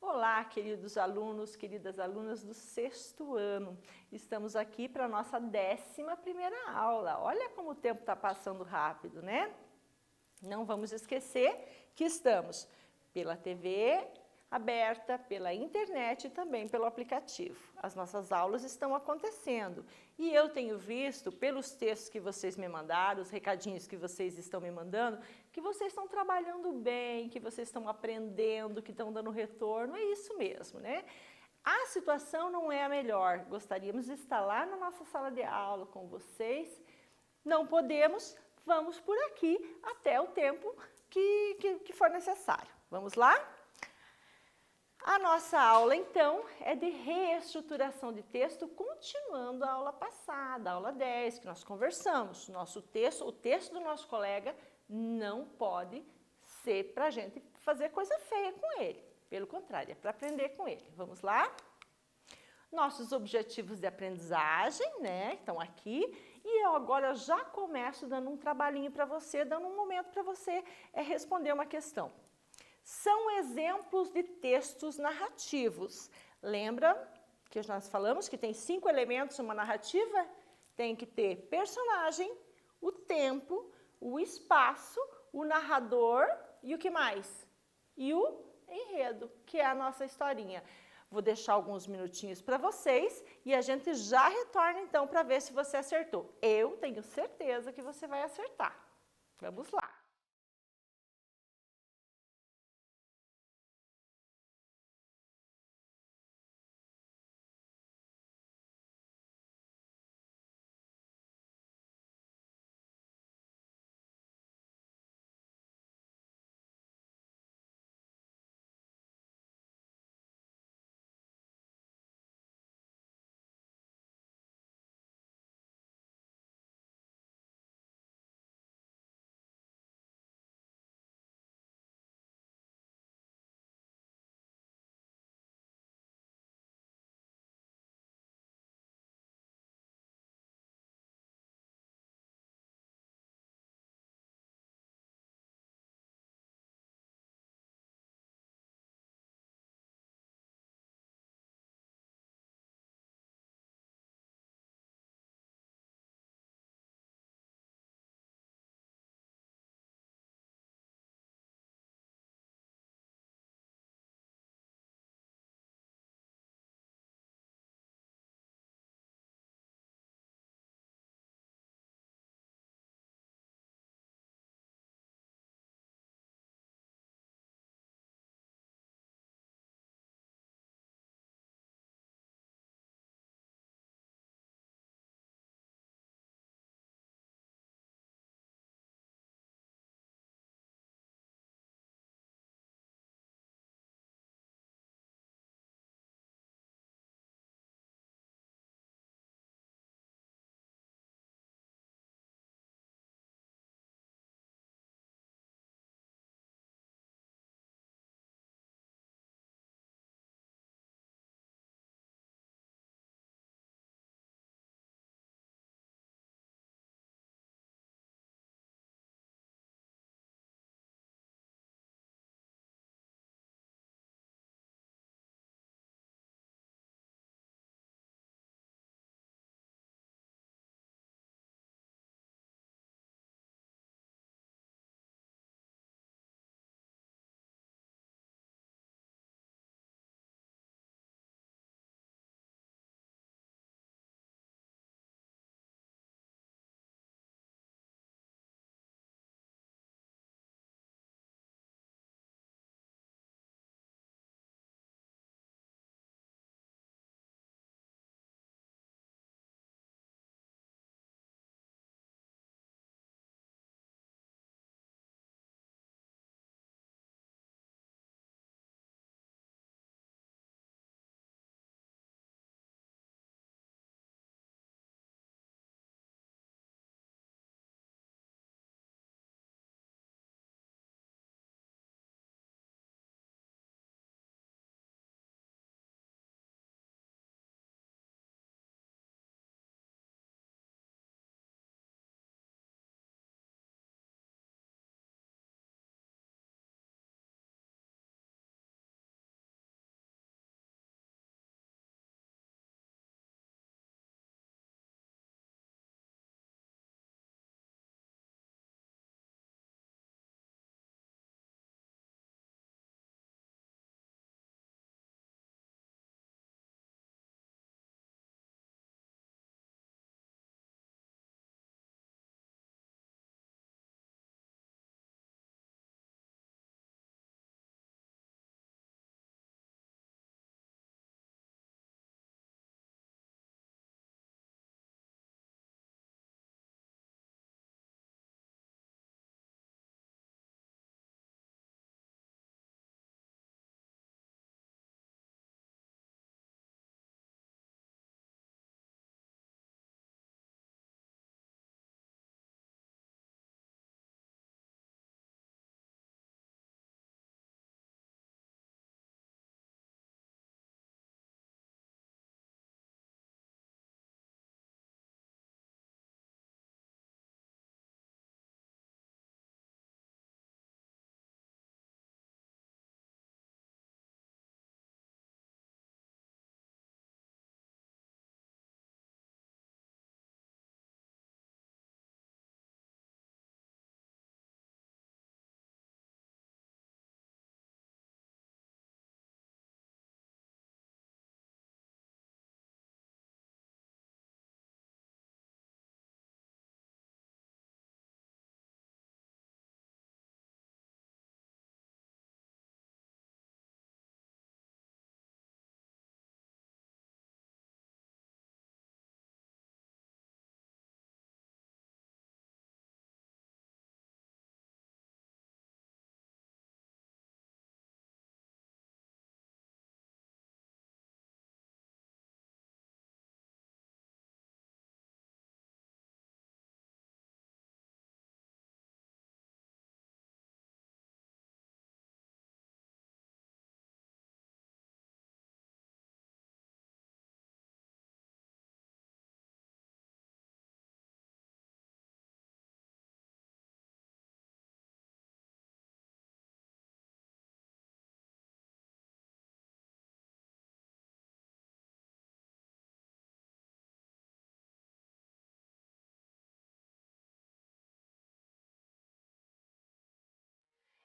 Olá, queridos alunos, queridas alunas do sexto ano. Estamos aqui para a nossa 11ª aula. Olha como o tempo está passando rápido, né? Não vamos esquecer que estamos pela TV aberta, pela internet e também pelo aplicativo. As nossas aulas estão acontecendo e eu tenho visto pelos textos que vocês me mandaram, os recadinhos que vocês estão me mandando, que vocês estão trabalhando bem, que vocês estão aprendendo, que estão dando retorno, é isso mesmo, né? A situação não é a melhor, gostaríamos de estar lá na nossa sala de aula com vocês, não podemos, vamos por aqui até o tempo que for necessário. Vamos lá? A nossa aula, então, é de reestruturação de texto, continuando a aula passada, a aula 10, que nós conversamos. Nosso texto, o texto do nosso colega não pode ser para a gente fazer coisa feia com ele. Pelo contrário, é para aprender com ele. Vamos lá? Nossos objetivos de aprendizagem, né, estão aqui. E eu agora já começo dando um trabalhinho para você, dando um momento para você responder uma questão. São exemplos de textos narrativos. Lembra que nós falamos que tem 5 elementos numa narrativa? Tem que ter personagem, o tempo, o espaço, o narrador e o que mais? E o enredo, que é a nossa historinha. Vou deixar alguns minutinhos para vocês e a gente já retorna então para ver se você acertou. Eu tenho certeza que você vai acertar. Vamos lá!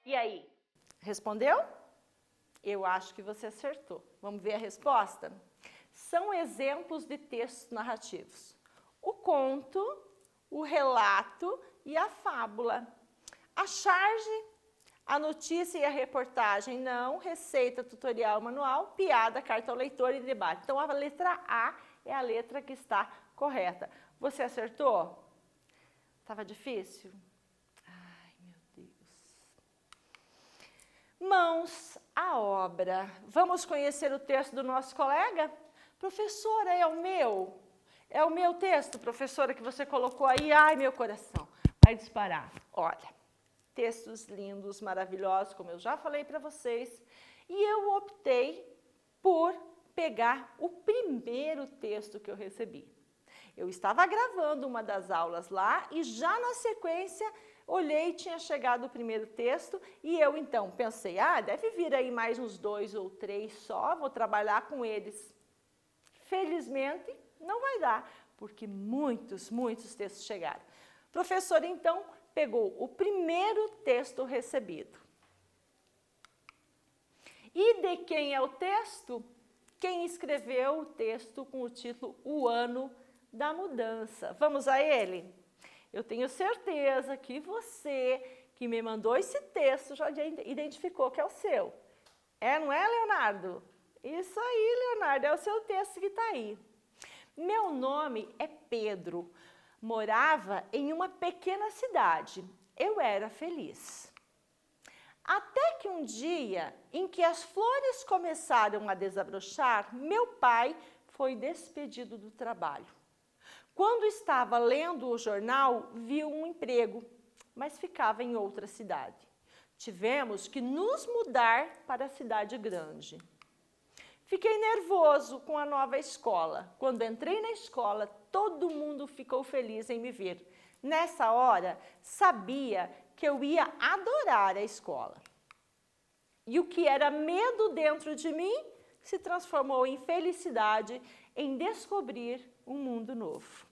E aí? Respondeu? Eu acho que você acertou. Vamos ver a resposta? São exemplos de textos narrativos. O conto, o relato e a fábula. A charge, a notícia e a reportagem, não. Receita, tutorial, manual, piada, carta ao leitor e debate. Então, a letra A é a letra que está correta. Você acertou? Estava difícil? Ai, meu Deus. Mãos à obra. Vamos conhecer o texto do nosso colega? Professora, é o meu? É o meu texto, professora, que você colocou aí? Ai, meu coração, vai disparar. Olha, textos lindos, maravilhosos, como eu já falei para vocês. E eu optei por pegar o primeiro texto que eu recebi. Eu estava gravando uma das aulas lá e já na sequência olhei e tinha chegado o primeiro texto e eu então pensei, deve vir aí mais uns 2 ou 3 só, vou trabalhar com eles. Felizmente, não vai dar, porque muitos textos chegaram. O professor, então, pegou o primeiro texto recebido. E de quem é o texto? Quem escreveu o texto com o título O Ano da Mudança. Vamos a ele? Eu tenho certeza que você que me mandou esse texto já identificou que é o seu. Não é, Leonardo? Isso aí, Leonardo, é o seu texto que está aí. Meu nome é Pedro. Morava em uma pequena cidade. Eu era feliz. Até que um dia, em que as flores começaram a desabrochar, meu pai foi despedido do trabalho. Quando estava lendo o jornal, viu um emprego, mas ficava em outra cidade. Tivemos que nos mudar para a cidade grande. Fiquei nervoso com a nova escola. Quando entrei na escola, todo mundo ficou feliz em me ver. Nessa hora, sabia que eu ia adorar a escola. E o que era medo dentro de mim se transformou em felicidade em descobrir um mundo novo.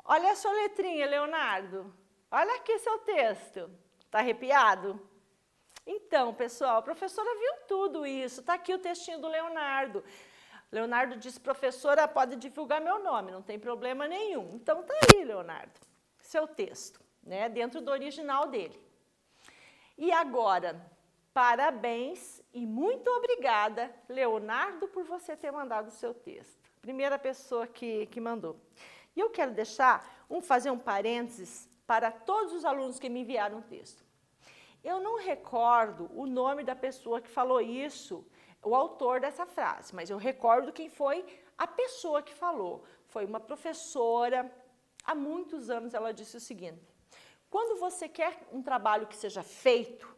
Olha a sua letrinha, Leonardo. Olha aqui seu texto. Está arrepiado? Então, pessoal, a professora viu tudo isso. Está aqui o textinho do Leonardo. Leonardo disse, professora, pode divulgar meu nome, não tem problema nenhum. Então, está aí, Leonardo, seu texto, né, dentro do original dele. E agora, parabéns e muito obrigada, Leonardo, por você ter mandado o seu texto. Primeira pessoa que mandou. E eu quero fazer um parênteses para todos os alunos que me enviaram o texto. Eu não recordo o nome da pessoa que falou isso, o autor dessa frase, mas eu recordo quem foi a pessoa que falou. Foi uma professora, há muitos anos ela disse o seguinte, quando você quer um trabalho que seja feito,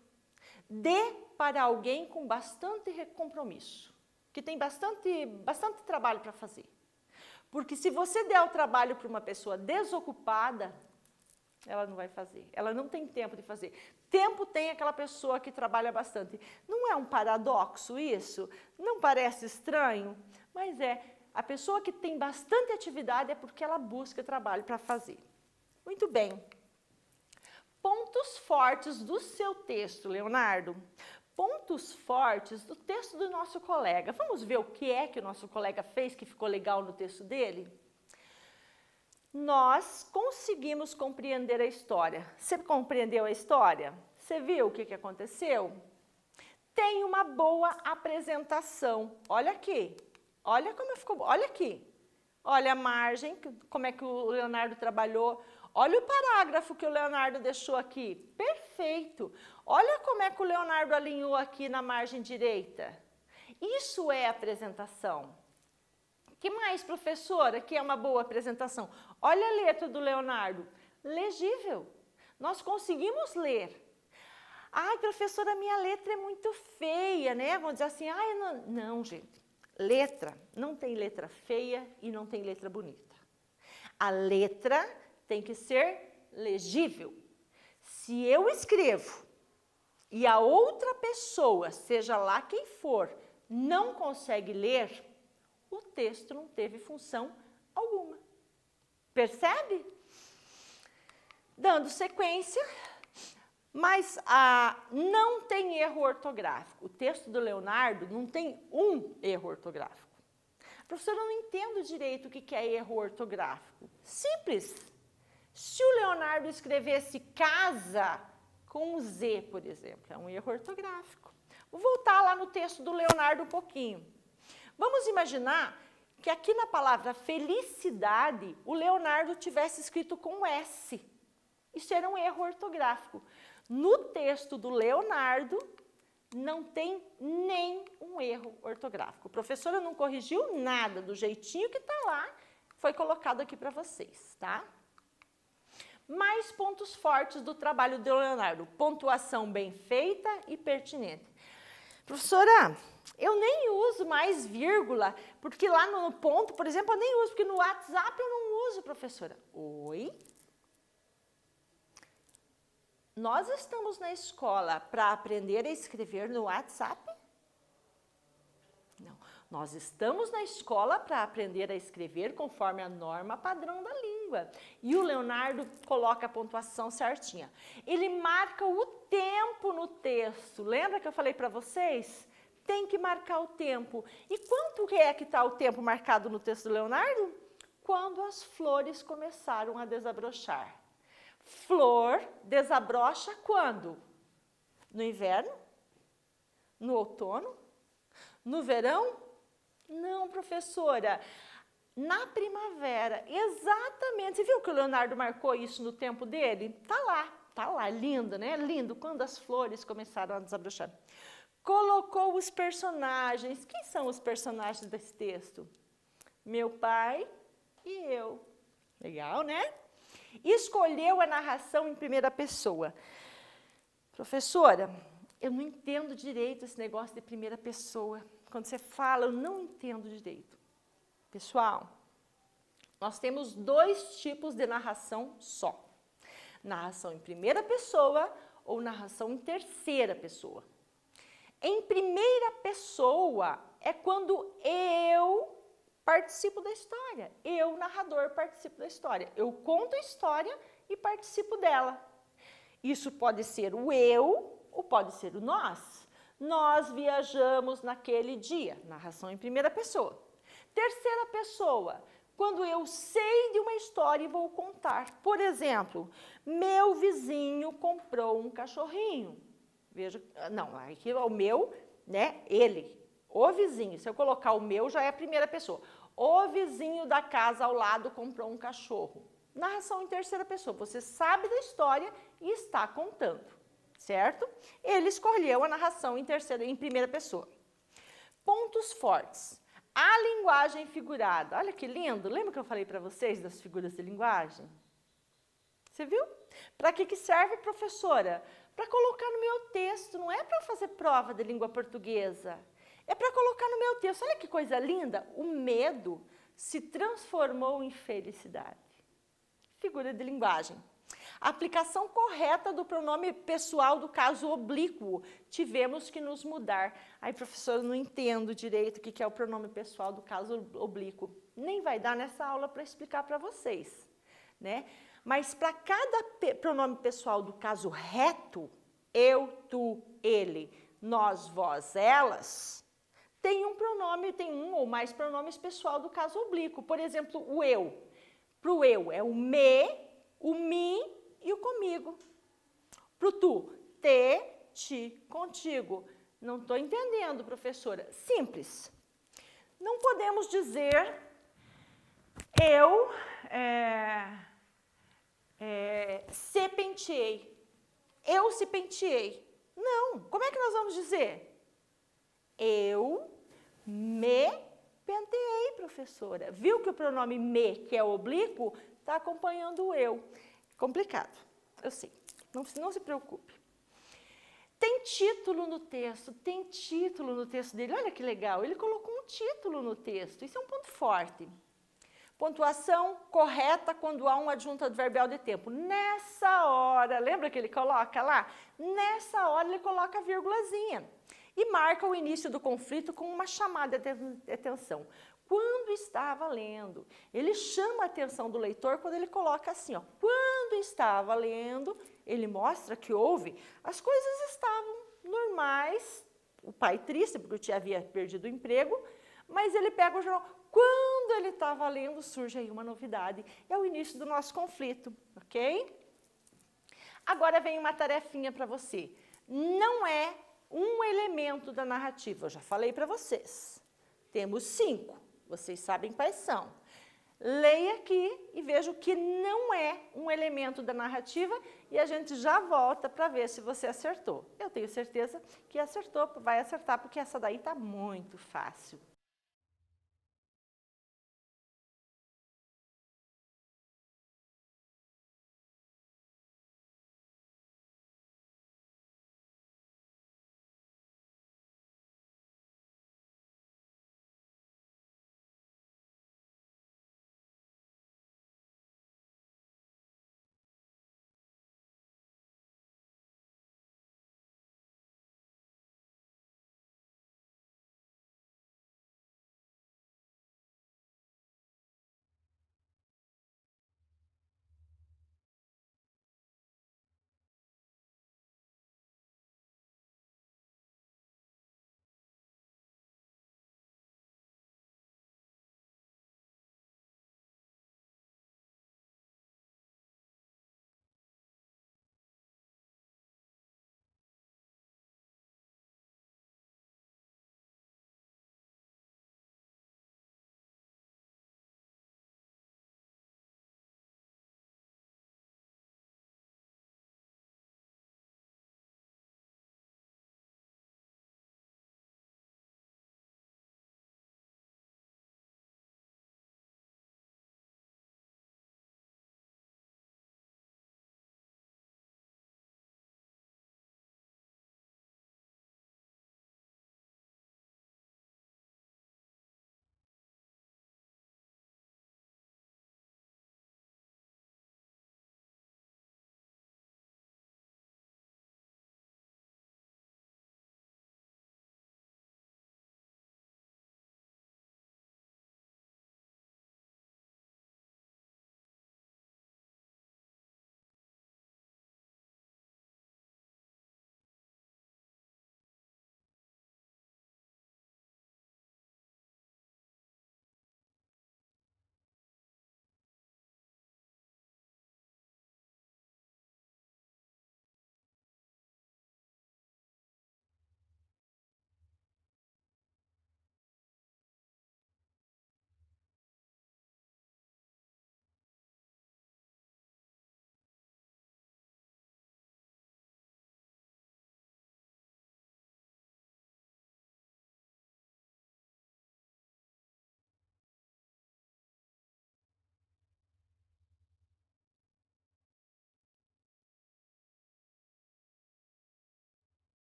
dê para alguém com bastante compromisso, que tem bastante trabalho para fazer. Porque se você der o trabalho para uma pessoa desocupada, ela não vai fazer, ela não tem tempo de fazer. Tempo tem aquela pessoa que trabalha bastante. Não é um paradoxo isso? Não parece estranho? Mas a pessoa que tem bastante atividade é porque ela busca trabalho para fazer. Muito bem. Pontos fortes do seu texto, Leonardo. Pontos fortes do texto do nosso colega. Vamos ver o que é que o nosso colega fez que ficou legal no texto dele? Nós conseguimos compreender a história. Você compreendeu a história? Você viu o que aconteceu? Tem uma boa apresentação. Olha aqui. Olha como ficou. Olha aqui. Olha a margem, como é que o Leonardo trabalhou. Olha o parágrafo que o Leonardo deixou aqui. Perfeito. Olha como é que o Leonardo alinhou aqui na margem direita. Isso é apresentação. Que mais, professora, que é uma boa apresentação? Olha a letra do Leonardo. Legível. Nós conseguimos ler. Ai, professora, minha letra é muito feia, né? Vamos dizer assim, não, gente. Letra, não tem letra feia e não tem letra bonita. A letra tem que ser legível. Se eu escrevo e a outra pessoa, seja lá quem for, não consegue ler, o texto não teve função alguma. Percebe? Dando sequência, Mas não tem erro ortográfico. O texto do Leonardo não tem um erro ortográfico. Professora, eu não entendo direito o que é erro ortográfico. Simples. Se o Leonardo escrevesse casa com Z, por exemplo, é um erro ortográfico. Vou voltar lá no texto do Leonardo um pouquinho. Vamos imaginar que aqui na palavra felicidade, o Leonardo tivesse escrito com S. Isso era um erro ortográfico. No texto do Leonardo, não tem nem um erro ortográfico. A professora não corrigiu nada, do jeitinho que está lá, foi colocado aqui para vocês, tá? Mais pontos fortes do trabalho do Leonardo. Pontuação bem feita e pertinente. Professora, eu nem uso mais vírgula, porque lá no ponto, por exemplo, eu nem uso, porque no WhatsApp eu não uso, professora. Oi? Nós estamos na escola para aprender a escrever no WhatsApp? Não. Nós estamos na escola para aprender a escrever conforme a norma padrão da língua. E o Leonardo coloca a pontuação certinha. Ele marca o tempo no texto. Lembra que eu falei para vocês? Tem que marcar o tempo. E quanto é que está o tempo marcado no texto do Leonardo? Quando as flores começaram a desabrochar. Flor desabrocha quando? No inverno? No outono? No verão? Não, professora. Na primavera, exatamente. Você viu que o Leonardo marcou isso no tempo dele? Tá lá, lindo, né? Lindo, quando as flores começaram a desabrochar. Colocou os personagens. Quem são os personagens desse texto? Meu pai e eu. Legal, né? Escolheu a narração em primeira pessoa. Professora, eu não entendo direito esse negócio de primeira pessoa. Quando você fala, eu não entendo direito. Pessoal, nós temos 2 tipos de narração só. Narração em primeira pessoa ou narração em terceira pessoa. Em primeira pessoa é quando eu participo da história. Eu, narrador, participo da história. Eu conto a história e participo dela. Isso pode ser o eu ou pode ser o nós. Nós viajamos naquele dia. Narração em primeira pessoa. Terceira pessoa, quando eu sei de uma história e vou contar. Por exemplo, meu vizinho comprou um cachorrinho. Veja, não, aqui é o meu, né? Ele. O vizinho, se eu colocar o meu, já é a primeira pessoa. O vizinho da casa ao lado comprou um cachorro. Narração em terceira pessoa. Você sabe da história e está contando, certo? Ele escolheu a narração em primeira pessoa. Pontos fortes. A linguagem figurada. Olha que lindo. Lembra que eu falei para vocês das figuras de linguagem? Você viu? Para que serve, professora? Para colocar no meu texto. Não é para fazer prova de língua portuguesa. É para colocar no meu texto. Olha que coisa linda. O medo se transformou em felicidade. Figura de linguagem. A aplicação correta do pronome pessoal do caso oblíquo. Tivemos que nos mudar. Ai, professora, eu não entendo direito o que é o pronome pessoal do caso oblíquo. Nem vai dar nessa aula para explicar para vocês, né? Mas para cada pronome pessoal do caso reto, eu, tu, ele, nós, vós, elas, tem um ou mais pronomes pessoal do caso oblíquo. Por exemplo, o eu. Para o eu é o me, o mi e o comigo. Para o tu, te, ti, contigo. Não estou entendendo, professora. Simples. Não podemos dizer eu se penteei. Eu se penteei. Não. Como é que nós vamos dizer? Eu me penteei, professora. Viu que o pronome me, que é oblíquo, está acompanhando o eu. Complicado, eu sei. Não se preocupe. Tem título no texto, dele. Olha que legal, ele colocou um título no texto. Isso é um ponto forte. Pontuação correta quando há um adjunto adverbial de tempo. Nessa hora, lembra que ele coloca lá? Nessa hora ele coloca a vírgulazinha. E marca o início do conflito com uma chamada de atenção. Quando estava lendo, ele chama a atenção do leitor quando ele coloca assim, ó. Quando quando estava lendo, ele mostra que as coisas estavam normais, o pai triste porque o tio havia perdido o emprego, mas ele pega o jornal. Quando ele estava lendo, surge aí uma novidade. É o início do nosso conflito, ok? Agora vem uma tarefinha para você. Não é um elemento da narrativa, eu já falei para vocês. Temos 5, vocês sabem quais são. Leia aqui e veja o que não é um elemento da narrativa e a gente já volta para ver se você acertou. Eu tenho certeza que acertou, vai acertar, porque essa daí está muito fácil.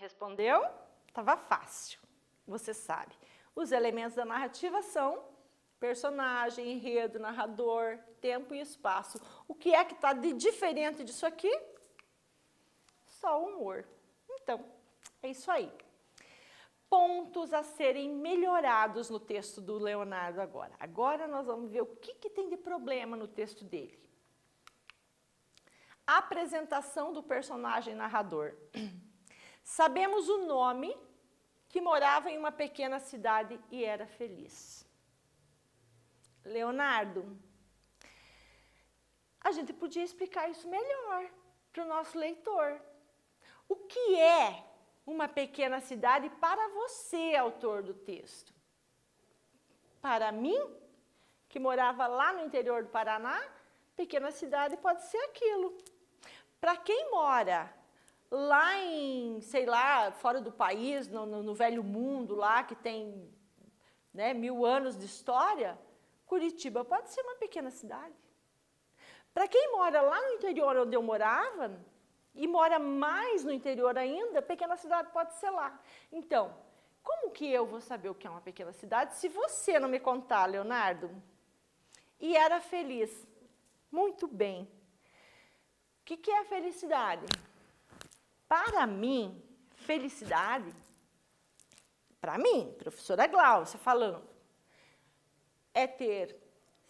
Respondeu? Estava fácil, você sabe. Os elementos da narrativa são personagem, enredo, narrador, tempo e espaço. O que é que está de diferente disso aqui? Só o humor. Então, é isso aí. Pontos a serem melhorados no texto do Leonardo agora. Agora nós vamos ver o que tem de problema no texto dele. Apresentação do personagem narrador. Sabemos o nome, que morava em uma pequena cidade e era feliz. Leonardo, a gente podia explicar isso melhor para o nosso leitor. O que é uma pequena cidade para você, autor do texto? Para mim, que morava lá no interior do Paraná, pequena cidade pode ser aquilo. Para quem mora lá em, sei lá, fora do país, no velho mundo lá, que tem 1000 anos de história, Curitiba pode ser uma pequena cidade. Para quem mora lá no interior onde eu morava, e mora mais no interior ainda, pequena cidade pode ser lá. Então, como que eu vou saber o que é uma pequena cidade se você não me contar, Leonardo? E era feliz. Muito bem. O que é felicidade? Para mim, felicidade, para mim, professora Glaucia falando, é ter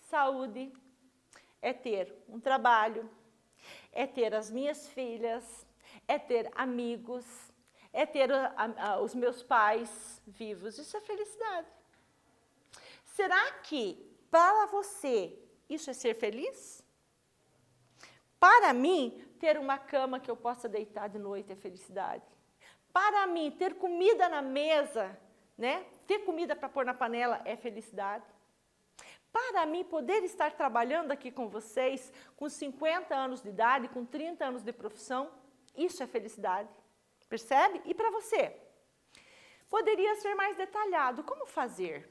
saúde, é ter um trabalho, é ter as minhas filhas, é ter amigos, é ter os meus pais vivos. Isso é felicidade. Será que, para você, isso é ser feliz? Para mim, ter uma cama que eu possa deitar de noite é felicidade. Para mim, ter comida na mesa, né? Ter comida para pôr na panela é felicidade. Para mim, poder estar trabalhando aqui com vocês, com 50 anos de idade, com 30 anos de profissão, isso é felicidade. Percebe? E para você? Poderia ser mais detalhado. Como fazer?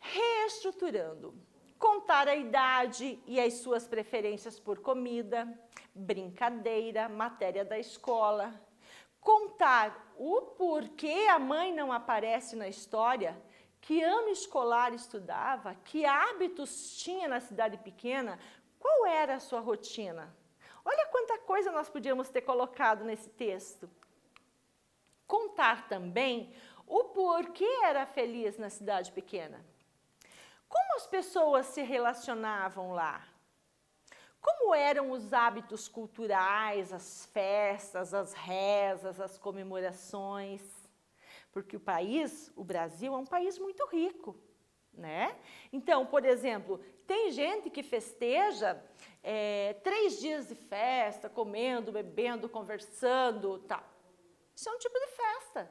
Reestruturando. Contar a idade e as suas preferências por comida, brincadeira, matéria da escola. Contar o porquê a mãe não aparece na história, que ano escolar estudava, que hábitos tinha na cidade pequena, qual era a sua rotina. Olha quanta coisa nós podíamos ter colocado nesse texto. Contar também o porquê era feliz na cidade pequena. Como as pessoas se relacionavam lá? Como eram os hábitos culturais, as festas, as rezas, as comemorações? Porque o país, o Brasil, é um país muito rico, né? Então, por exemplo, tem gente que festeja 3 dias de festa, comendo, bebendo, conversando, tal. Isso é um tipo de festa.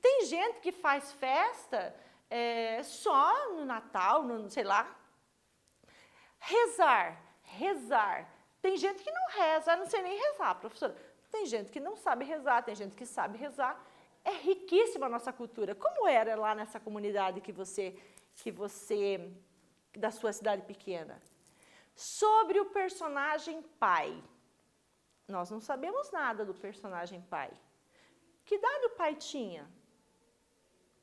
Tem gente que faz festa só no Natal, sei lá. Rezar. Tem gente que não reza, não sei nem rezar, professora. Tem gente que não sabe rezar, tem gente que sabe rezar. É riquíssima a nossa cultura. Como era lá nessa comunidade da sua cidade pequena? Sobre o personagem pai. Nós não sabemos nada do personagem pai. Que idade o pai tinha?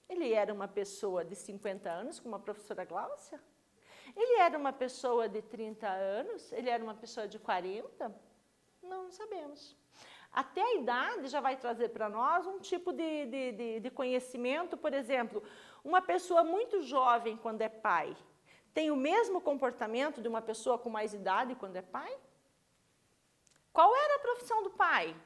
Ele era uma pessoa de 50 anos, como a professora Glaucia? Ele era uma pessoa de 30 anos? Ele era uma pessoa de 40? Não sabemos. Até a idade já vai trazer para nós um tipo de conhecimento. Por exemplo, uma pessoa muito jovem quando é pai, tem o mesmo comportamento de uma pessoa com mais idade quando é pai? Qual era a profissão do pai?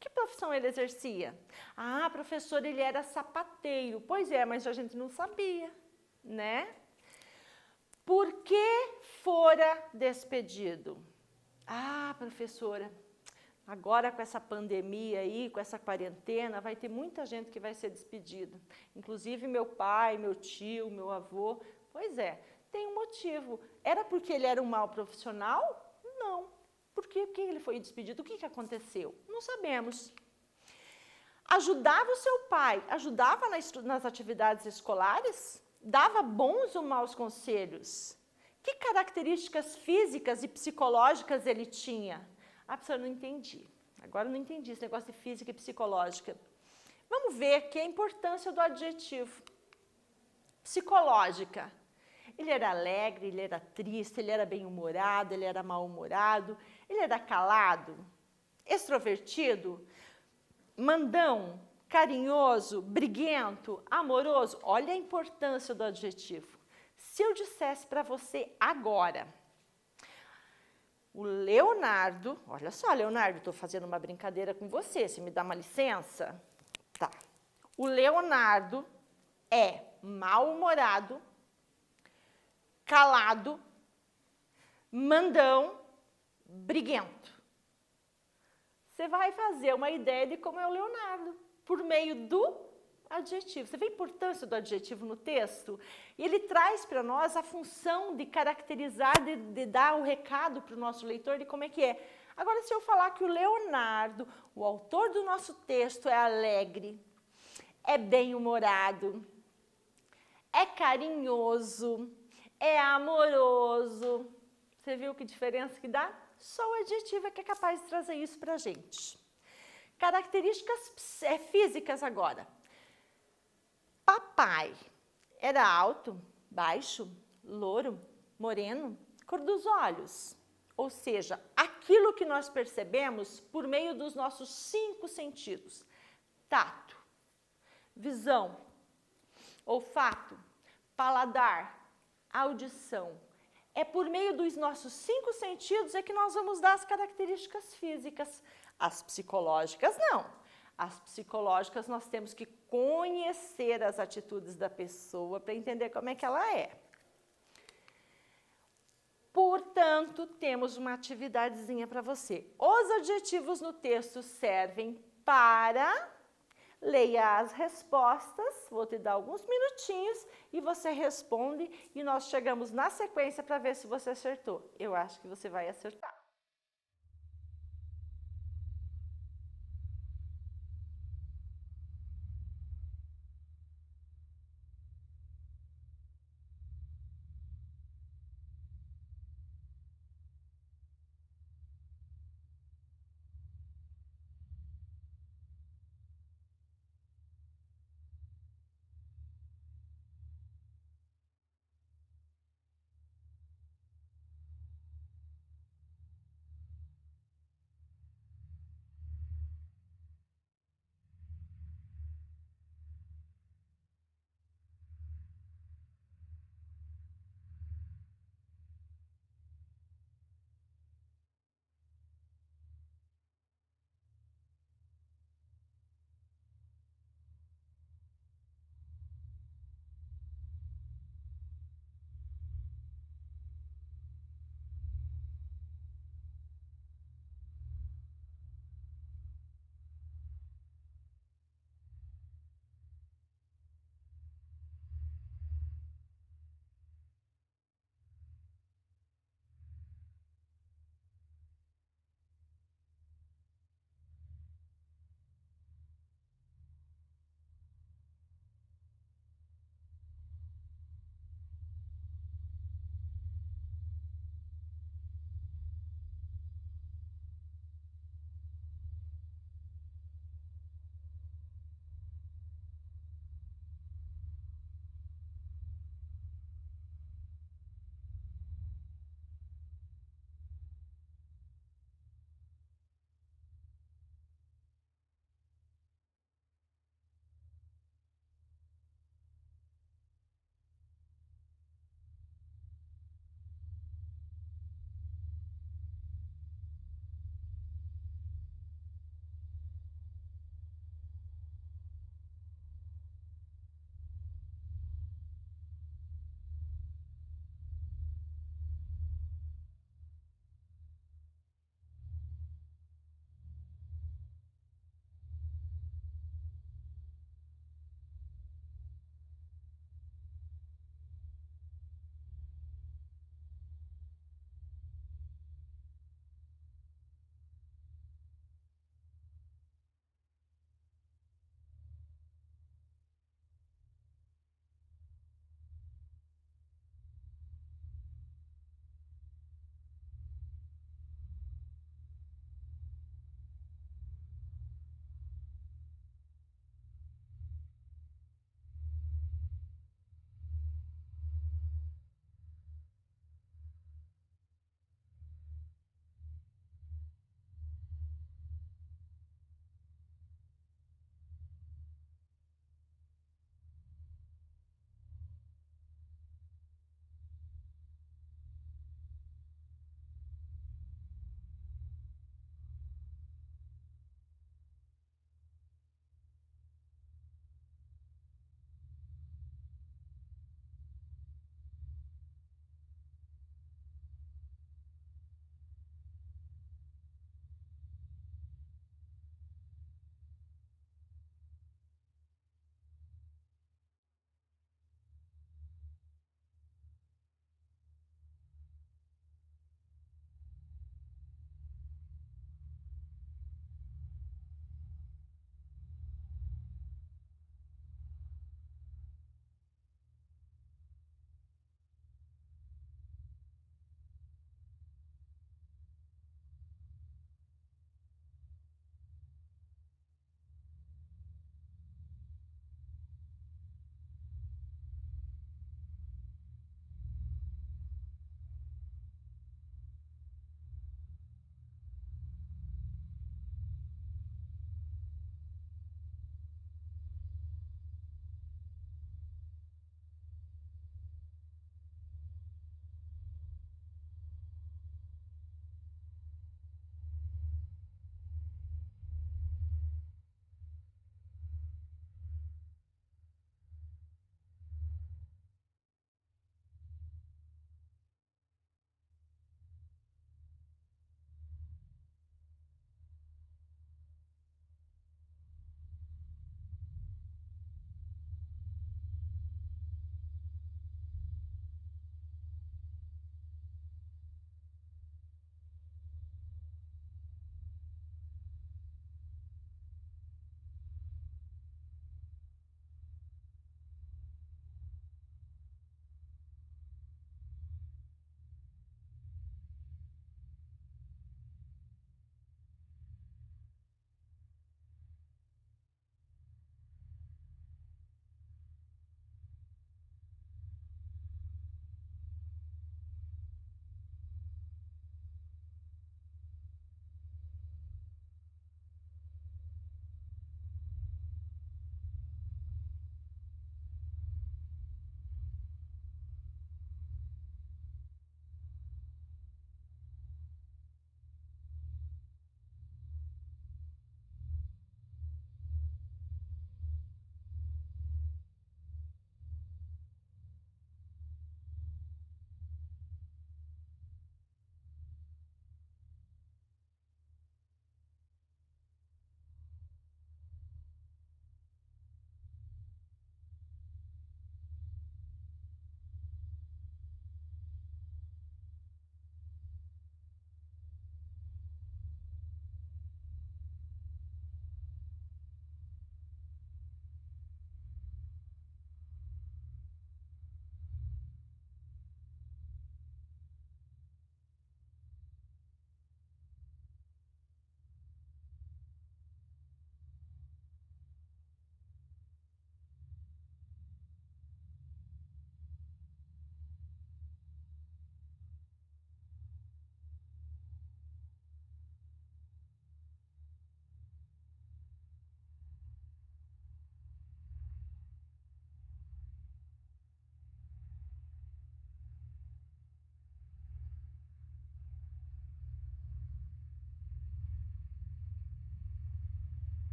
Que profissão ele exercia? Ah, professor, ele era sapateiro. Pois é, mas a gente não sabia, né? Por que fora despedido? Ah, professora, agora com essa pandemia aí, com essa quarentena, vai ter muita gente que vai ser despedida. Inclusive meu pai, meu tio, meu avô. Pois é, tem um motivo. Era porque ele era um mau profissional? Não. Por que ele foi despedido? O que aconteceu? Não sabemos. Ajudava o seu pai? Ajudava nas atividades escolares? Dava bons ou maus conselhos? Que características físicas e psicológicas ele tinha? Ah, professora, não entendi. Agora eu não entendi esse negócio de física e psicológica. Vamos ver aqui a importância do adjetivo. Psicológica. Ele era alegre, ele era triste, ele era bem-humorado, ele era mal-humorado, ele era calado, extrovertido, mandão, carinhoso, briguento, amoroso. Olha a importância do adjetivo. Se eu dissesse para você agora, o Leonardo, olha só, Leonardo, estou fazendo uma brincadeira com você, se me dá uma licença? Tá. O Leonardo é mal-humorado, calado, mandão, briguento. Você vai fazer uma ideia de como é o Leonardo, por meio do adjetivo. Você vê a importância do adjetivo no texto? E ele traz para nós a função de caracterizar, de dar o recado para o nosso leitor de como é que é. Agora, se eu falar que o Leonardo, o autor do nosso texto, é alegre, é bem-humorado, é carinhoso, é amoroso, você viu que diferença que dá? Só o adjetivo é que é capaz de trazer isso para a gente. Características físicas agora. Papai era alto, baixo, louro, moreno, cor dos olhos. Ou seja, aquilo que nós percebemos por meio dos nossos 5 sentidos. Tato, visão, olfato, paladar, audição. É por meio dos nossos 5 sentidos é que nós vamos dar as características físicas. As psicológicas, não. As psicológicas nós temos que conhecer as atitudes da pessoa para entender como é que ela é. Portanto, temos uma atividadezinha para você. Os adjetivos no texto servem para... Leia as respostas, vou te dar alguns minutinhos e você responde e nós chegamos na sequência para ver se você acertou. Eu acho que você vai acertar.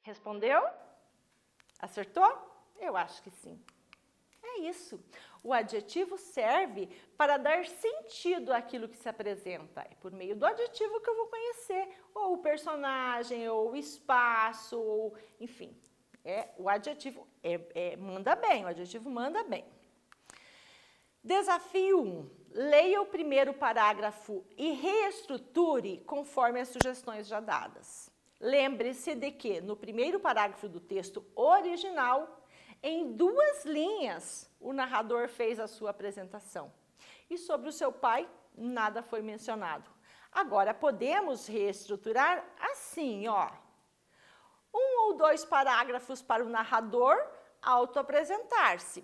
Respondeu? Acertou? Eu acho que sim. É isso. O adjetivo serve para dar sentido àquilo que se apresenta. É por meio do adjetivo que eu vou conhecer ou o personagem, ou o espaço, ou enfim. O adjetivo manda bem, o adjetivo manda bem. Desafio 1. Leia o primeiro parágrafo e reestruture conforme as sugestões já dadas. Lembre-se de que no primeiro parágrafo do texto original, em 2 linhas, o narrador fez a sua apresentação. E sobre o seu pai, nada foi mencionado. Agora, podemos reestruturar assim, ó. 1 ou 2 parágrafos para o narrador autoapresentar-se.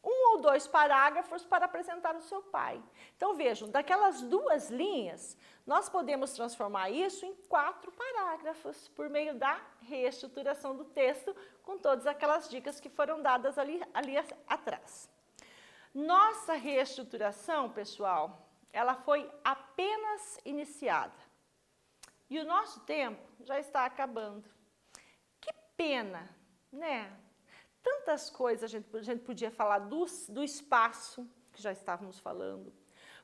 1 ou 2 parágrafos para apresentar o seu pai. Então, vejam, daquelas 2 linhas, nós podemos transformar isso em 4 parágrafos, por meio da reestruturação do texto, com todas aquelas dicas que foram dadas ali atrás. Nossa reestruturação, pessoal, ela foi apenas iniciada. E o nosso tempo já está acabando. Que pena, né? Tantas coisas a gente podia falar do espaço, que já estávamos falando.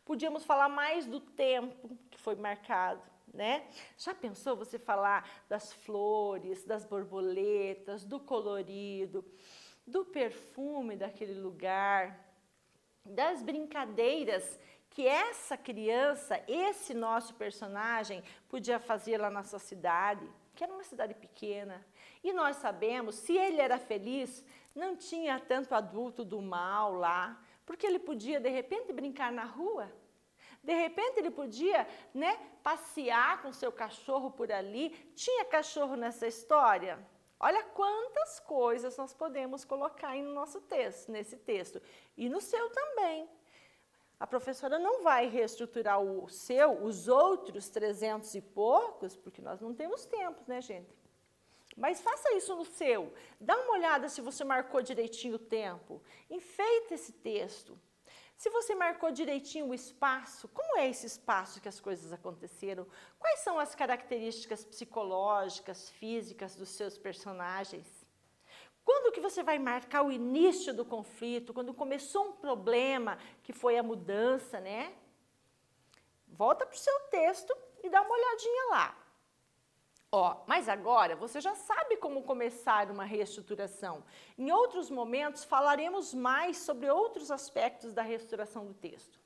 Podíamos falar mais do tempo que foi marcado, né? Já pensou você falar das flores, das borboletas, do colorido, do perfume daquele lugar, das brincadeiras que essa criança, esse nosso personagem, podia fazer lá na sua cidade, que era uma cidade pequena. E nós sabemos, se ele era feliz, não tinha tanto adulto do mal lá, porque ele podia, de repente, brincar na rua. De repente, ele podia, né, passear com seu cachorro por ali. Tinha cachorro nessa história? Olha quantas coisas nós podemos colocar aí no nosso texto, nesse texto. E no seu também. A professora não vai reestruturar os outros 300 e poucos, porque nós não temos tempo, né, gente? Mas faça isso no seu. Dá uma olhada se você marcou direitinho o tempo. Enfeita esse texto. Se você marcou direitinho o espaço, como é esse espaço que as coisas aconteceram? Quais são as características psicológicas, físicas dos seus personagens? Quando que você vai marcar o início do conflito? Quando começou um problema, que foi a mudança, né? Volta para o seu texto e dá uma olhadinha lá. Ó, mas agora você já sabe como começar uma reestruturação. Em outros momentos falaremos mais sobre outros aspectos da reestruturação do texto.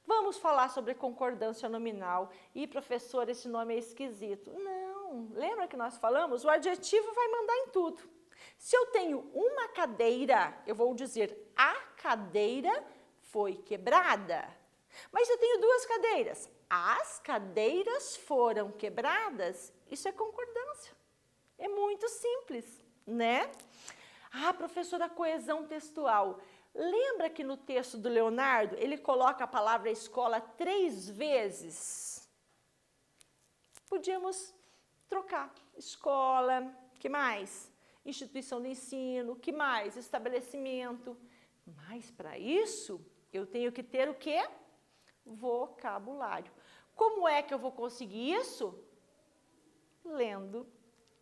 Vamos falar sobre concordância nominal. E, professor, esse nome é esquisito. Não, lembra que nós falamos? O adjetivo vai mandar em tudo. Se eu tenho uma cadeira, eu vou dizer a cadeira foi quebrada. Mas se eu tenho 2 cadeiras, as cadeiras foram quebradas, isso é concordância. É muito simples, né? Ah, professora, coesão textual. Lembra que no texto do Leonardo, ele coloca a palavra escola 3 vezes? Podíamos trocar. Escola, que mais? Instituição de ensino, que mais? Estabelecimento. Mas para isso, eu tenho que ter o quê? Vocabulário. Como é que eu vou conseguir isso? Lendo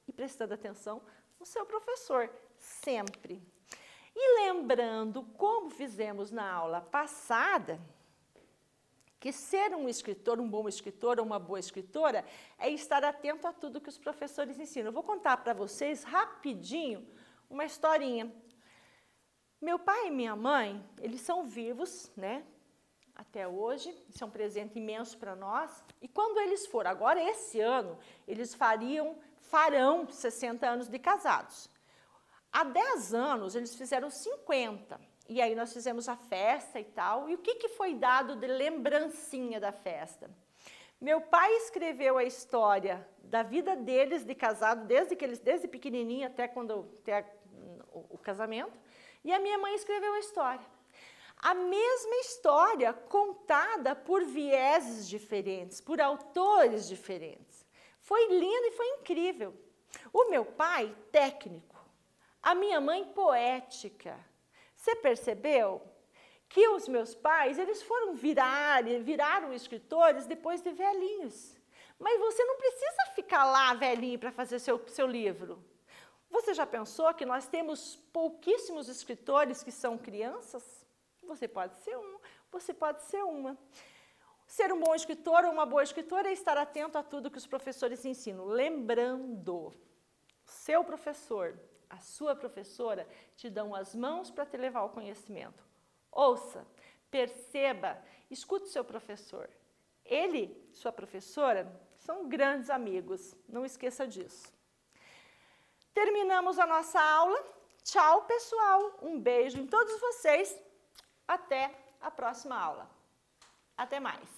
e prestando atenção no seu professor, sempre. E lembrando, como fizemos na aula passada, que ser um escritor, um bom escritor ou uma boa escritora, é estar atento a tudo que os professores ensinam. Eu vou contar para vocês rapidinho uma historinha. Meu pai e minha mãe, eles são vivos, né? Até hoje, isso é um presente imenso para nós. E quando eles forem, agora esse ano, eles farão 60 anos de casados. Há 10 anos, eles fizeram 50. E aí nós fizemos a festa e tal. E o que foi dado de lembrancinha da festa? Meu pai escreveu a história da vida deles de casado, desde pequenininho até o casamento. E a minha mãe escreveu a história. A mesma história contada por vieses diferentes, por autores diferentes. Foi lindo e foi incrível. O meu pai, técnico. A minha mãe, poética. Você percebeu que os meus pais, eles viraram escritores depois de velhinhos. Mas você não precisa ficar lá velhinho para fazer seu livro. Você já pensou que nós temos pouquíssimos escritores que são crianças? Você pode ser um, você pode ser uma. Ser um bom escritor ou uma boa escritora é estar atento a tudo que os professores ensinam. Lembrando, seu professor, a sua professora te dão as mãos para te levar ao conhecimento. Ouça, perceba, escute seu professor. Ele, sua professora, são grandes amigos, não esqueça disso. Terminamos a nossa aula. Tchau, pessoal. Um beijo em todos vocês. Até a próxima aula. Até mais.